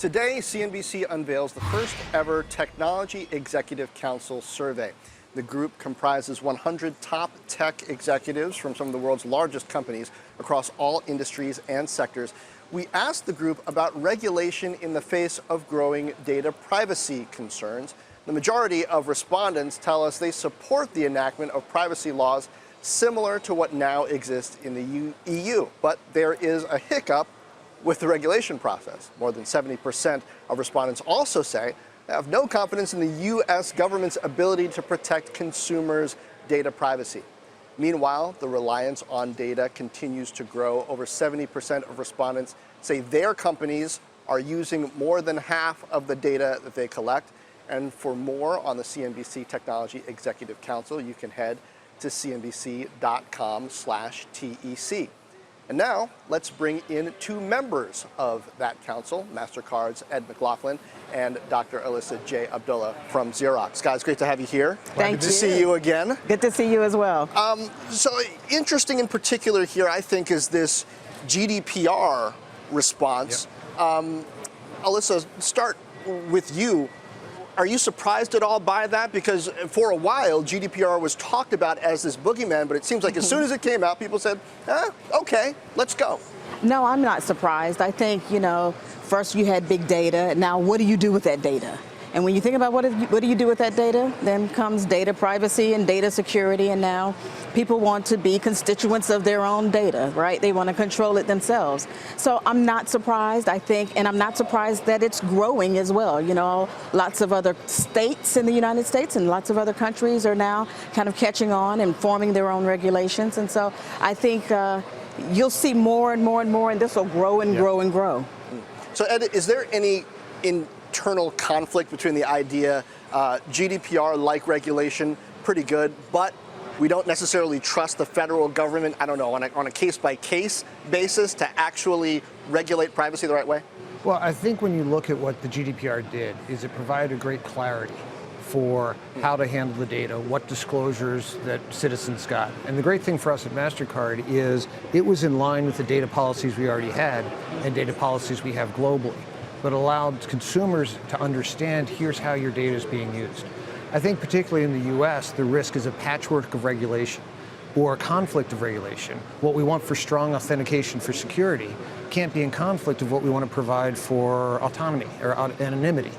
Today, CNBC unveils the first ever Technology Executive Council survey. The group comprises 100 top tech executives from some of the world's largest companies across all industries and sectors. We asked the group about regulation in the face of growing data privacy concerns. The majority of respondents tell us they support the enactment of privacy laws similar to what now exists in the EU. But there is a hiccup with the regulation process. More than 70% of respondents also say they have no confidence in the U.S. government's ability to protect consumers' data privacy. Meanwhile, the reliance on data continues to grow. Over 70% of respondents say their companies are using more than half of the data that they collect. And for more on the CNBC Technology Executive Council, you can head to cnbc.com/TEC. And now, let's bring in two members of that council, Mastercard's Ed McLaughlin and Dr. Alissa J. Abdullah from Xerox. Guys, great to have you here. Thank you. Good to see you again. Good to see you as well. So interesting in particular here, I think, is this GDPR response. Yep. Alissa, start with you. Are you surprised at all by that? Because for a while, GDPR was talked about as this boogeyman, but it seems like as soon as it came out, people said, okay, let's go. No, I'm not surprised. I think, first you had big data. Now, what do you do with that data? And when you think about what do you do with that data, then comes data privacy and data security. And now people want to be constituents of their own data, right? They want to control it themselves. So I'm not surprised, I think, and I'm not surprised that it's growing as well. Lots of other states in the United States and lots of other countries are now kind of catching on and forming their own regulations. And so I think you'll see more and more and more, and this will grow and grow and grow. So Ed, is there any internal conflict between the idea GDPR-like regulation, pretty good, but we don't necessarily trust the federal government, I don't know, on a case-by-case basis to actually regulate privacy the right way? Well, I think when you look at what the GDPR did, is it provided great clarity for how to handle the data, what disclosures that citizens got. And the great thing for us at Mastercard is it was in line with the data policies we already had and data policies we have globally, but allowed consumers to understand here's how your data is being used. I think particularly in the US, the risk is a patchwork of regulation or a conflict of regulation. What we want for strong authentication for security can't be in conflict of what we want to provide for autonomy or anonymity.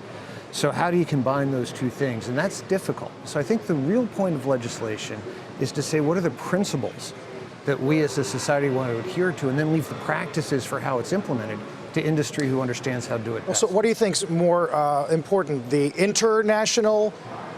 So how do you combine those two things? And that's difficult. So I think the real point of legislation is to say what are the principles that we as a society want to adhere to, and then leave the practices for how it's implemented to industry who understands how to do it best. So what do you think is more important, the international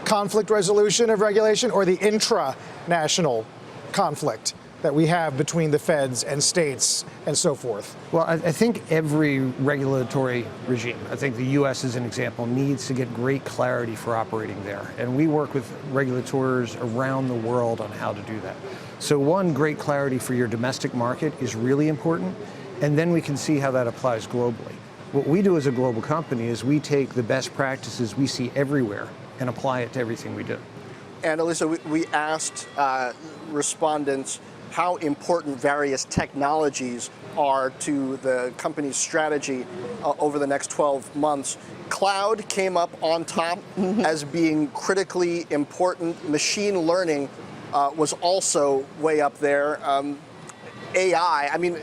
conflict resolution of regulation or the intra-national conflict that we have between the feds and states and so forth? Well, I think every regulatory regime, I think the U.S. as an example, needs to get great clarity for operating there. And we work with regulators around the world on how to do that. So one, great clarity for your domestic market is really important. And then we can see how that applies globally. What we do as a global company is we take the best practices we see everywhere and apply it to everything we do. And Alissa, we asked respondents how important various technologies are to the company's strategy over the next 12 months. Cloud came up on top as being critically important. Machine learning was also way up there. AI, I mean,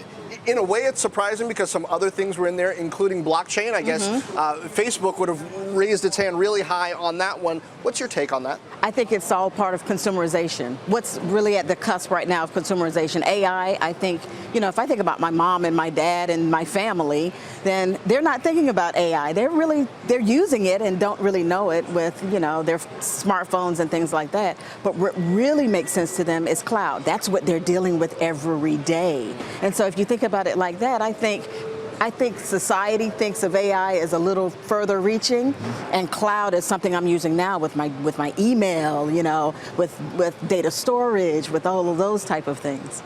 in a way it's surprising because some other things were in there, including blockchain. I guess Facebook would have raised its hand really high on that one. What's your take on that? I think it's all part of consumerization. What's really at the cusp right now of consumerization? AI, I think, if I think about my mom and my dad and my family, then they're not thinking about AI. They're using it and don't really know it with, their smartphones and things like that. But what really makes sense to them is cloud. That's what they're dealing with every day. And so if you think about it like that, I think society thinks of AI as a little further reaching, and cloud is something I'm using now with my email, with data storage, with all of those type of things.